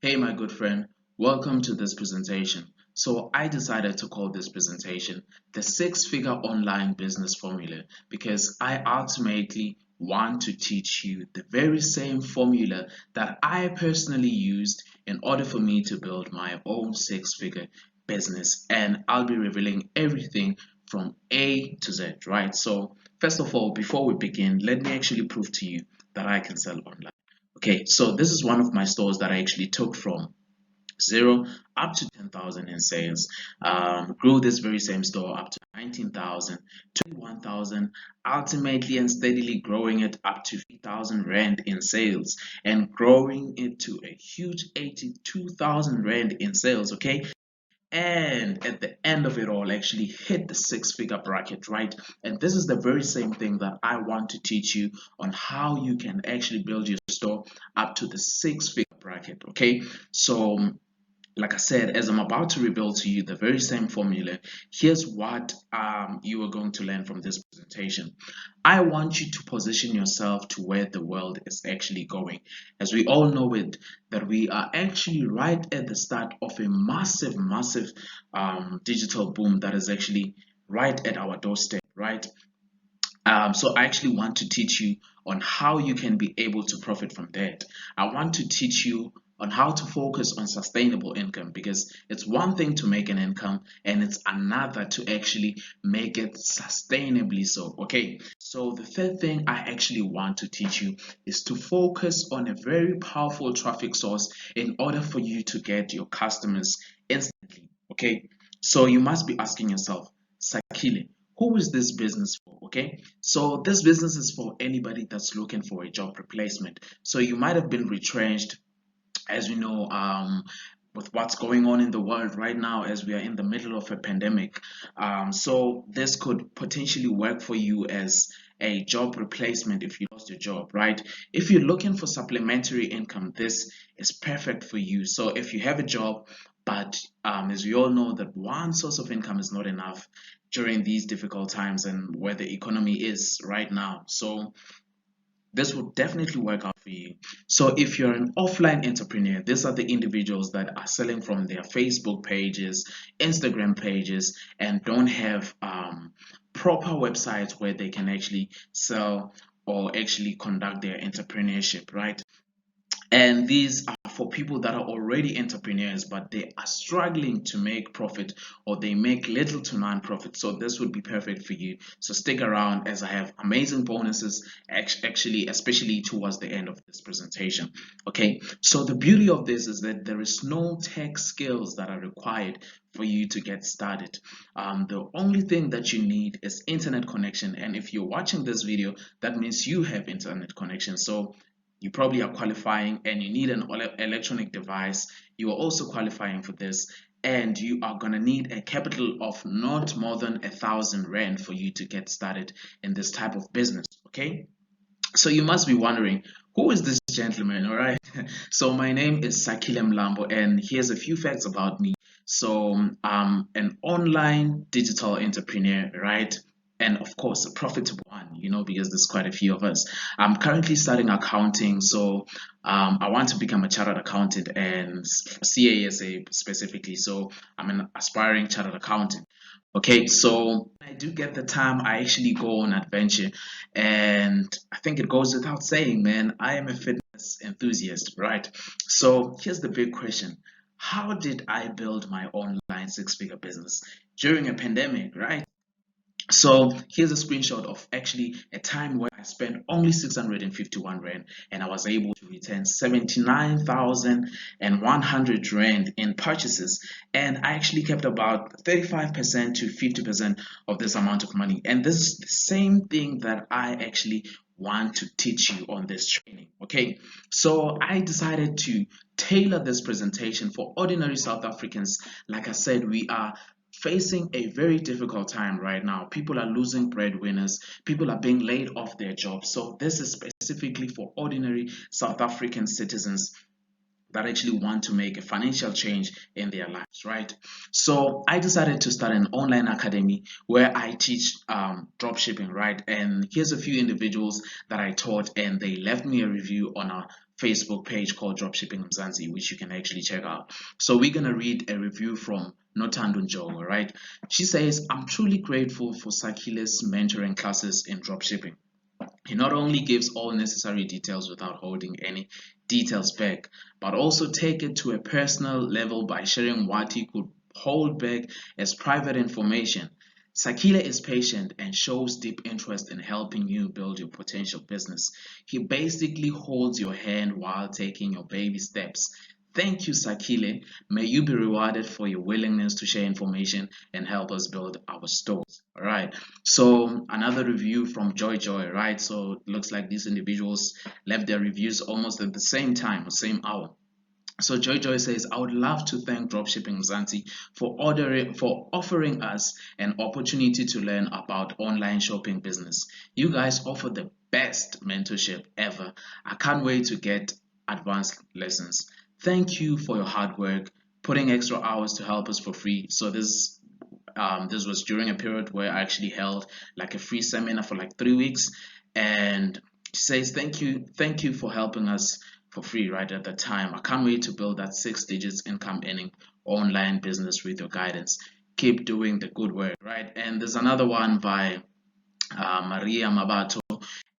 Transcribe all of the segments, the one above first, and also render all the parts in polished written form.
Hey, my good friend, welcome to this presentation. So, I decided to call this presentation the six-figure online business formula because I ultimately want to teach you the very same formula that I personally used in order for me to build my own six-figure business. And I'll be revealing everything from A to Z, right? So, first of all, before we begin, let me actually prove to you that I can sell online. Okay, so this is one of my stores that I actually took from zero up to 10,000 in sales. Grew this very same store up to 19,000, 21,000, ultimately and steadily growing it up to 3,000 Rand in sales and growing it to a huge 82,000 Rand in sales. Okay, and at the end of it all actually hit the six-figure bracket, right? And this is the very same thing that I want to teach you on how you can actually build your store up to the six-figure bracket. Okay, so like I said, as I'm about to reveal to you the very same formula, here's what you are going to learn from this presentation. I want you to position yourself to where the world is actually going. As we all know it, that we are actually right at the start of a massive digital boom that is actually right at our doorstep, right? So I actually want to teach you on how you can be able to profit from that. I want to teach you on how to focus on sustainable income because it's one thing to make an income and it's another to actually make it sustainably so. Okay, so the third thing I actually want to teach you is to focus on a very powerful traffic source in order for you to get your customers instantly. Okay, so you must be asking yourself, Sakile, who is this business for? Okay, so this business is for anybody that's looking for a job replacement. So you might have been retrenched, as you know, with what's going on in the world right now as we are in the middle of a pandemic. So this could potentially work for you as a job replacement if you lost your job, right? If you're looking for supplementary income, this is perfect for you. So if you have a job, but as we all know that one source of income is not enough during these difficult times and where the economy is right now. So this will definitely work out for you. So if you're an offline entrepreneur, these are the individuals that are selling from their Facebook pages, Instagram pages, and don't have proper websites where they can actually sell or actually conduct their entrepreneurship, right? And these are for people that are already entrepreneurs, but they are struggling to make profit or they make little to none profit. So this would be perfect for you. So stick around as I have amazing bonuses actually, especially towards the end of this presentation. Okay, so the beauty of this is that there is no tech skills that are required for you to get started. The only thing that you need is internet connection. And if you're watching this video, that means you have internet connection. So you probably are qualifying and you need an electronic device. You are also qualifying for this, and you are going to need a capital of not more than 1,000 Rand for you to get started in this type of business. Okay, so you must be wondering, who is this gentleman? All right, so my name is Sakile Mlambo, and here's a few facts about me. So I'm an online digital entrepreneur, right? And of course, a profitable one, because there's quite a few of us. I'm currently studying accounting, so I want to become a chartered accountant and CASA specifically. So I'm an aspiring chartered accountant. Okay, so I do get the time I actually go on adventure, and I think it goes without saying, man, I am a fitness enthusiast, right? So here's the big question. How did I build my online six-figure business during a pandemic, right? So here's a screenshot of actually a time where I spent only 651 Rand and I was able to return 79,100 Rand in purchases. And I actually kept about 35% to 50% of this amount of money. And this is the same thing that I actually want to teach you on this training. Okay, so I decided to tailor this presentation for ordinary South Africans. Like I said, we are facing a very difficult time right now. People are losing breadwinners, people are being laid off their jobs. So this is specifically for ordinary South African citizens that actually want to make a financial change in their lives, right? So I decided to start an online academy where I teach drop shipping, right? And here's a few individuals that I taught, and they left me a review on our Facebook page called Dropshipping Mzansi, which you can actually check out. So we're gonna read a review from Notando Njogo, right? She says, I'm truly grateful for Sakile's mentoring classes in dropshipping. He not only gives all necessary details without holding any details back, but also take it to a personal level by sharing what he could hold back as private information. Sakila is patient and shows deep interest in helping you build your potential business. He basically holds your hand while taking your baby steps. Thank you, Sakile. May you be rewarded for your willingness to share information and help us build our stores. All right. So another review from Joy Joy, right? So it looks like these individuals left their reviews almost at the same time, or same hour. So Joy Joy says, I would love to thank Dropshipping Zanti for offering us an opportunity to learn about online shopping business. You guys offer the best mentorship ever. I can't wait to get advanced lessons. Thank you for your hard work, putting extra hours to help us for free. So this was during a period where I actually held like a free seminar for like 3 weeks, and she says, thank you for helping us for free right at the time. I can't wait to build that 6 digits income earning online business with your guidance. Keep doing the good work, right? And there's another one by Maria Mabato,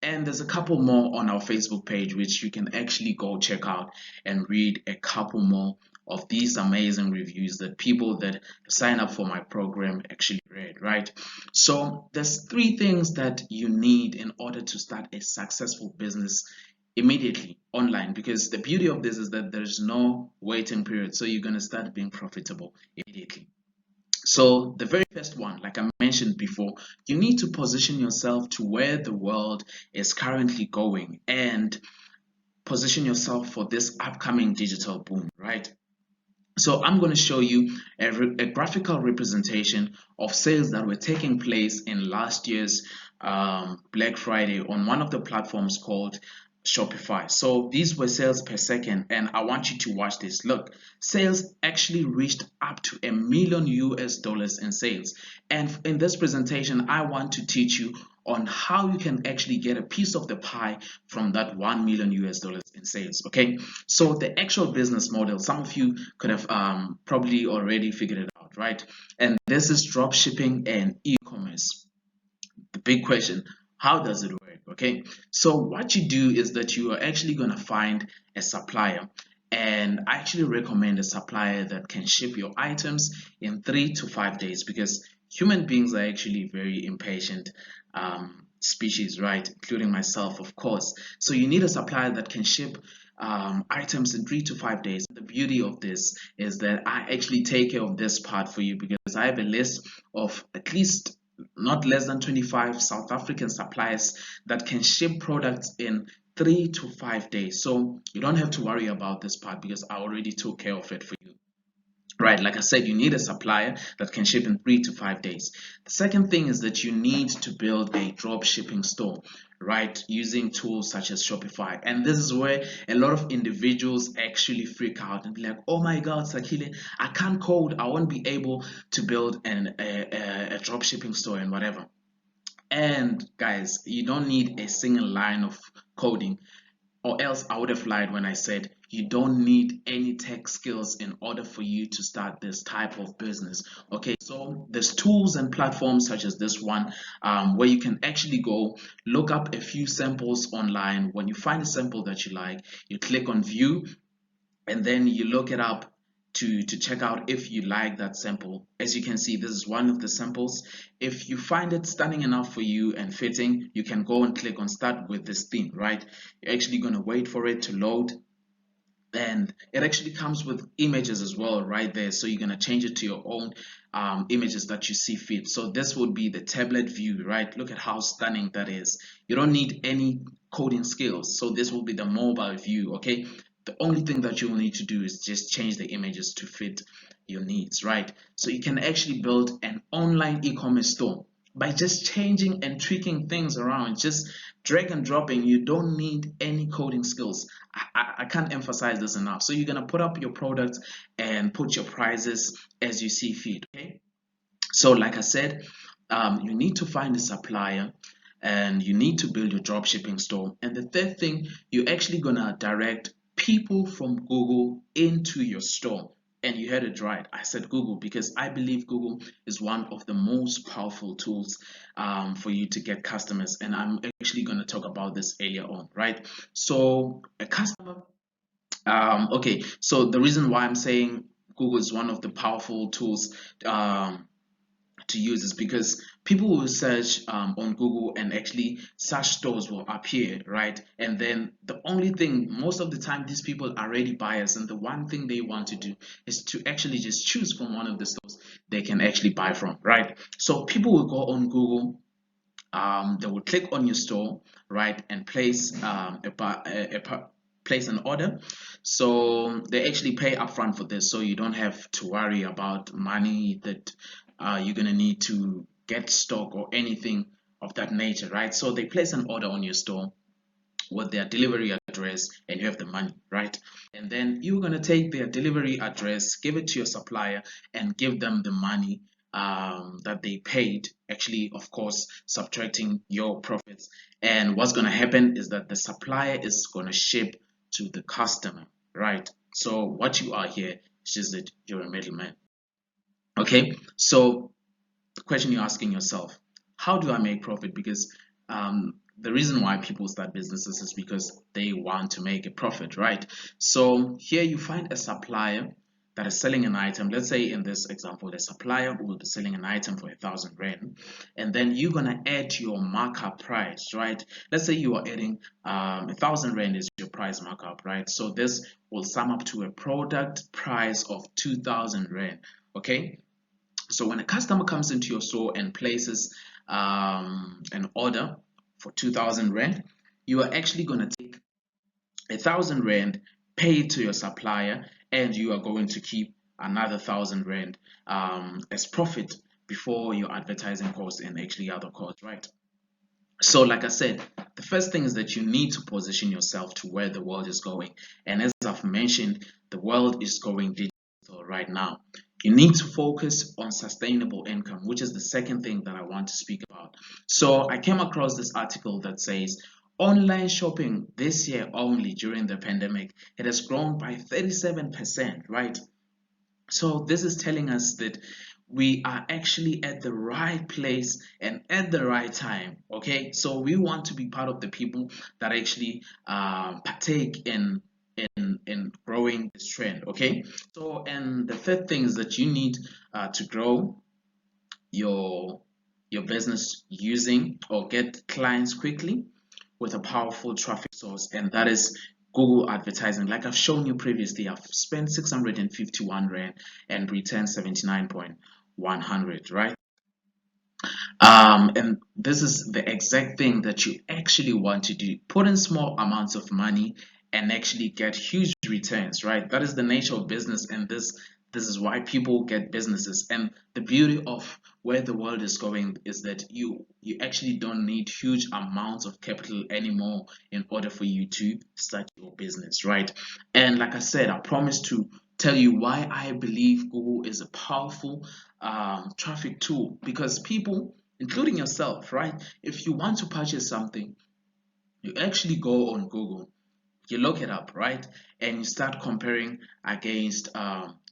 and there's a couple more on our Facebook page which you can actually go check out and read a couple more of these amazing reviews that people that sign up for my program actually read, right? So there's 3 things that you need in order to start a successful business immediately online, because the beauty of this is that there's no waiting period, so you're going to start being profitable immediately. So the very first one, like I mentioned before, you need to position yourself to where the world is currently going and position yourself for this upcoming digital boom, right? So I'm going to show you a graphical representation of sales that were taking place in last year's Black Friday on one of the platforms called Shopify. So these were sales per second, and I want you to watch this. Look, sales actually reached up to $1 million in sales. And in this presentation, I want to teach you on how you can actually get a piece of the pie from that $1 million in sales. Okay, so the actual business model, some of you could have probably already figured it out, right? And this is drop shipping and e-commerce. The big question, how does it work? Okay, so what you do is that you are actually going to find a supplier, and I actually recommend a supplier that can ship your items in 3 to 5 days, because human beings are actually very impatient species, right? Including myself, of course. So you need a supplier that can ship items in 3 to 5 days. The beauty of this is that I actually take care of this part for you, because I have a list of at least not less than 25 South African suppliers that can ship products in 3 to 5 days. So you don't have to worry about this part, because I already took care of it for you. Right, like I said, you need a supplier that can ship in 3 to 5 days. The second thing is that you need to build a drop shipping store, right, using tools such as Shopify. And this is where a lot of individuals actually freak out and be like, oh my God, Sakile, I can't code. I won't be able to build a drop shipping store and whatever. And guys, you don't need a single line of coding, or else I would have lied when I said you don't need any tech skills in order for you to start this type of business. Okay, so there's tools and platforms such as this one, where you can actually go look up a few samples online. When you find a sample that you like, you click on view, and then you look it up to check out if you like that sample. As you can see, this is one of the samples. If you find it stunning enough for you and fitting, you can go and click on start with this theme, right? You're actually going to wait for it to load, and it actually comes with images as well right there, so you're going to change it to your own images that you see fit. So this would be the tablet view, right? Look at how stunning that is. You don't need any coding skills, so this will be the mobile view. Okay, the only thing that you will need to do is just change the images to fit your needs, right? So you can actually build an online e-commerce store by just changing and tweaking things around, just drag and dropping. You don't need any coding skills. I can't emphasize this enough. So you're gonna put up your products and put your prices as you see fit. Okay, so like I said, you need to find a supplier, and you need to build your dropshipping store. And the third thing, you're actually gonna direct people from Google into your store. And you heard it right, I said Google because I believe Google is one of the most powerful tools for you to get customers, and I'm actually going to talk about this earlier on, right? So a customer, okay, so the reason why I'm saying Google is one of the powerful tools to use is because people will search on Google, and actually such stores will appear, right? And then the only thing, most of the time, these people are already buyers, and the one thing they want to do is to actually just choose from one of the stores they can actually buy from, right? So people will go on Google, they will click on your store, right, and place place an order. So they actually pay upfront for this, so you don't have to worry about money that you're gonna need to get stock or anything of that nature, right? So they place an order on your store with their delivery address, and you have the money, right? And then you're going to take their delivery address, give it to your supplier, and give them the money that they paid, actually, of course, subtracting your profits. And what's going to happen is that the supplier is going to ship to the customer, right? So what you are here is just that you're a middleman. Okay, so the question you're asking yourself, how do I make profit? Because the reason why people start businesses is because they want to make a profit, right? So here you find a supplier that is selling an item. Let's say in this example, the supplier will be selling an item for 1,000 rand, and then you're gonna add your markup price, right? Let's say you are adding 1,000 rand is your price markup, right? So this will sum up to a product price of 2,000 rand. Okay, so when a customer comes into your store and places an order for 2,000 rand, you are actually going to take 1,000 rand, pay it to your supplier, and you are going to keep another 1,000 rand as profit before your advertising costs and actually other costs, right? So like I said, the first thing is that you need to position yourself to where the world is going. And as I've mentioned, the world is going digital right now. You need to focus on sustainable income, which is the second thing that I want to speak about. So I came across this article that says online shopping this year only during the pandemic, it has grown by 37%, right? So this is telling us that we are actually at the right place and at the right time. Okay, so we want to be part of the people that actually partake in growing this trend. Okay, so and the third thing is that you need to grow your business using or get clients quickly with a powerful traffic source, and that is Google advertising. Like I've shown you previously, I've spent 651 rand and returned 79,100, right? And this is the exact thing that you actually want to do. Put in small amounts of money and actually get huge returns, right? That is the nature of business, and this is why people get businesses. And the beauty of where the world is going is that you actually don't need huge amounts of capital anymore in order for you to start your business, right? And like I said, I promise to tell you why I believe Google is a powerful traffic tool, because people, including yourself, right? If you want to purchase something, you actually go on Google, you look it up, right? And you start comparing against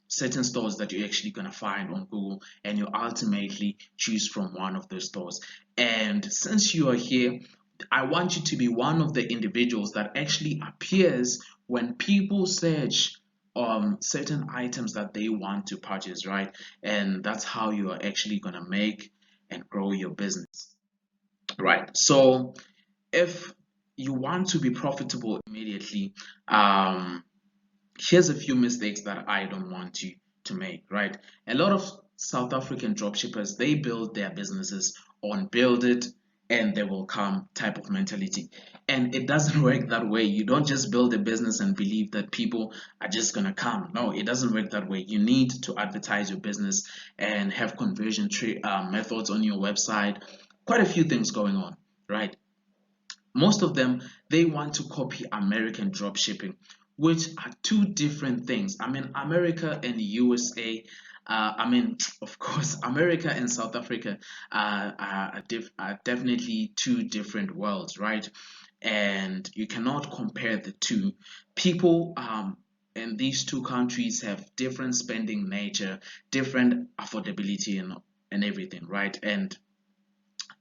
certain stores that you're actually going to find on Google, and you ultimately choose from one of those stores. And since you are here, I want you to be one of the individuals that actually appears when people search certain items that they want to purchase, right? And that's how you are actually going to make and grow your business, right? So if you want to be profitable immediately, here's a few mistakes that I don't want you to make, right? A lot of South African dropshippers, they build their businesses on build it and they will come type of mentality. And it doesn't work that way. You don't just build a business and believe that people are just gonna come. No, it doesn't work that way. You need to advertise your business and have conversion methods on your website. Quite a few things going on, right? Most of them, they want to copy American dropshipping, which are two different things. I mean, America and USA I mean, of course, America and South Africa are definitely two different worlds, right? And you cannot compare the two. People in these two countries have different spending nature, different affordability, and everything, right? And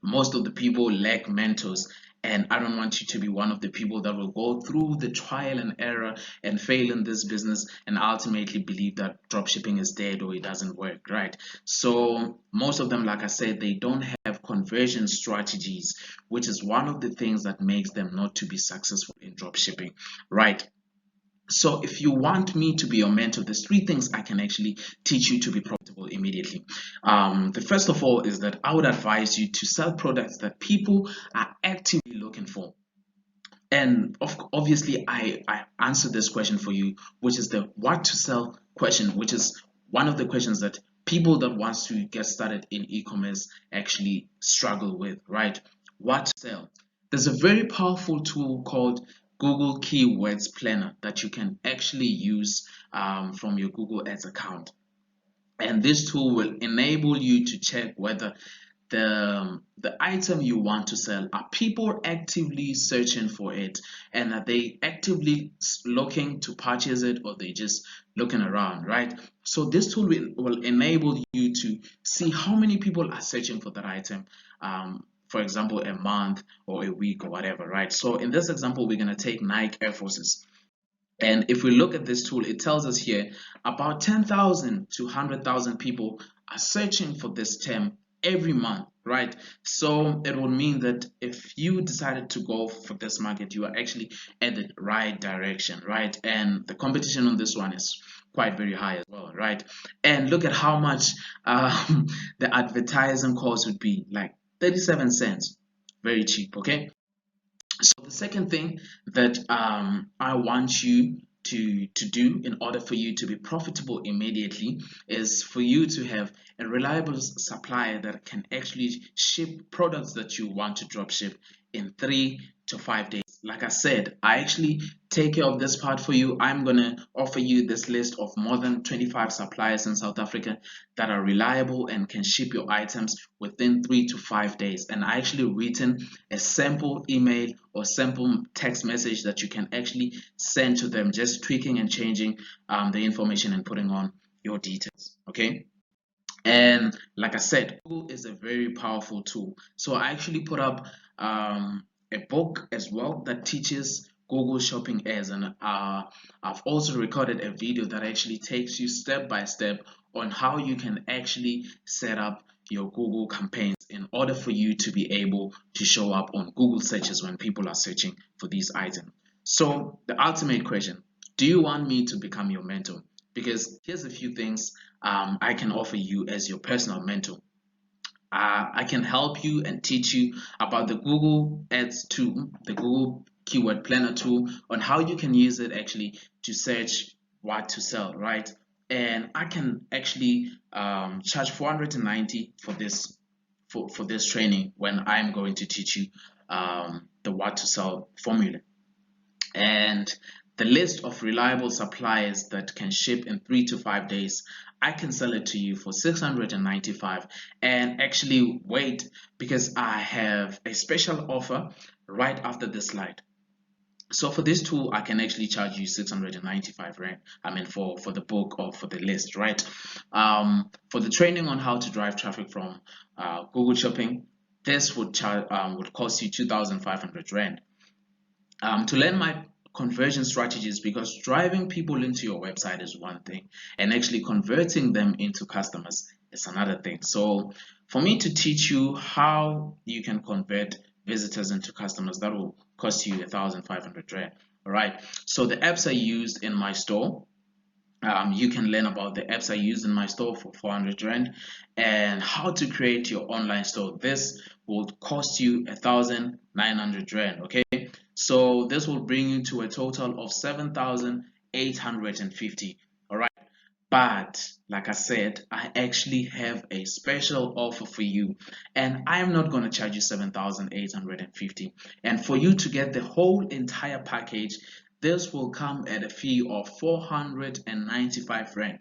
most of the people lack mentors, and I don't want you to be one of the people that will go through the trial and error and fail in this business and ultimately believe that dropshipping is dead or it doesn't work, right? So most of them, like I said, they don't have conversion strategies, which is one of the things that makes them not to be successful in dropshipping, right? So if you want me to be your mentor, there's three things I can actually teach you to be profitable immediately. The first of all is that I would advise you to sell products that people are actively looking for. And obviously, I answered this question for you, which is the what to sell question, which is one of the questions that people that wants to get started in e-commerce actually struggle with, right? What to sell? There's a very powerful tool called Google Keywords Planner that you can actually use from your Google Ads account. And this tool will enable you to check whether the item you want to sell, are people actively searching for it, and are they actively looking to purchase it, or they just looking around, right? So this tool will enable you to see how many people are searching for that item, for example, a month or a week or whatever, right? So in this example, we're going to take Nike Air Forces. And if we look at this tool, it tells us here about 10,000 to 100,000 people are searching for this term every month, right? So it would mean that if you decided to go for this market, you are actually at the right direction, right? And the competition on this one is quite very high as well, right? And look at how much the advertising cost would be, like 37 cents, very cheap, okay? So the second thing that I want you to do in order for you to be profitable immediately is for you to have a reliable supplier that can actually ship products that you want to drop ship in 3 to 5 days. Like I said, I actually take care of this part for you. I'm gonna offer you this list of more than 25 suppliers in South Africa that are reliable and can ship your items within 3 to 5 days. And I actually written a sample email or sample text message that you can actually send to them, just tweaking and changing the information and putting on your details, okay? And like I said, Google is a very powerful tool. So I actually put up a book as well that teaches Google Shopping ads, and I've also recorded a video that actually takes you step by step on how you can actually set up your Google campaigns in order for you to be able to show up on Google searches when people are searching for these items. So the ultimate question, do you want me to become your mentor? Because here's a few things I can offer you as your personal mentor. I can help you and teach you about the Google Ads tool, the Google Keyword Planner tool, on how you can use it actually to search what to sell, right? And I can actually charge 490 for this training when I'm going to teach you the what to sell formula. And the list of reliable suppliers that can ship in 3 to 5 days, I can sell it to you for 695. And actually wait, because I have a special offer right after this slide. So for this tool, I can actually charge you 695 rand. I mean, for the book or for the list, right? For the training on how to drive traffic from Google Shopping, this would cost you 2,500 rand. To learn my conversion strategies, because driving people into your website is one thing and actually converting them into customers is another thing. So for me to teach you how you can convert visitors into customers, that will cost you 1,500 rand. All right, so the apps I used in my store, you can learn about the apps I use in my store for 400 rand, and how to create your online store. This will cost you 1,900 rand. Okay, so this will bring you to a total of 7,850. All right, but like I said, I actually have a special offer for you, and I'm not going to charge you 7,850. And for you to get the whole entire package, this will come at a fee of 495 rand.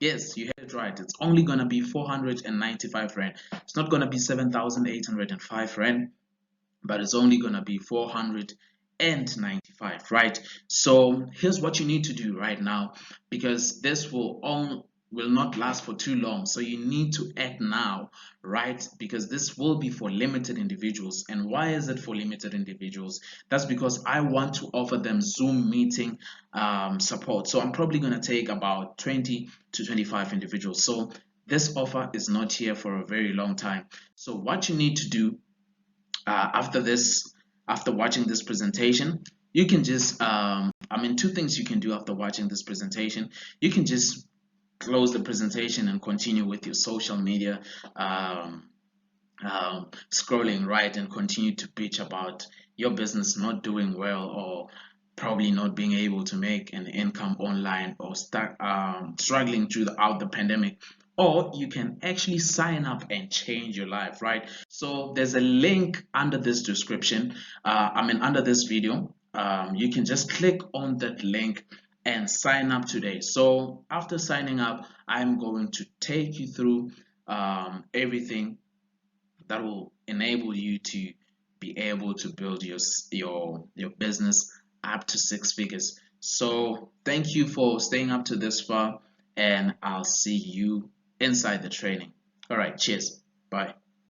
Yes, you heard it right. It's only gonna be 495 rand. It's not gonna be 7,805 rand, but it's only going to be 495, right? So here's what you need to do right now, because this will not last for too long, so you need to act now, right? Because this will be for limited individuals. And why is it for limited individuals? That's because I want to offer them Zoom meeting support. So I'm probably going to take about 20 to 25 individuals. So this offer is not here for a very long time. So what you need to do after this, after watching this presentation, you can just two things you can do after watching this presentation. You can just close the presentation and continue with your social media um, scrolling, right, and continue to bitch about your business not doing well, or probably not being able to make an income online, or start struggling throughout the pandemic. Or you can actually sign up and change your life, right? So there's a link under this description, under this video. You can just click on that link and sign up today. So after signing up, I'm going to take you through everything that will enable you to be able to build your business up to 6 figures. So thank you for staying up to this far, and I'll see you inside the training. All right, cheers. Bye.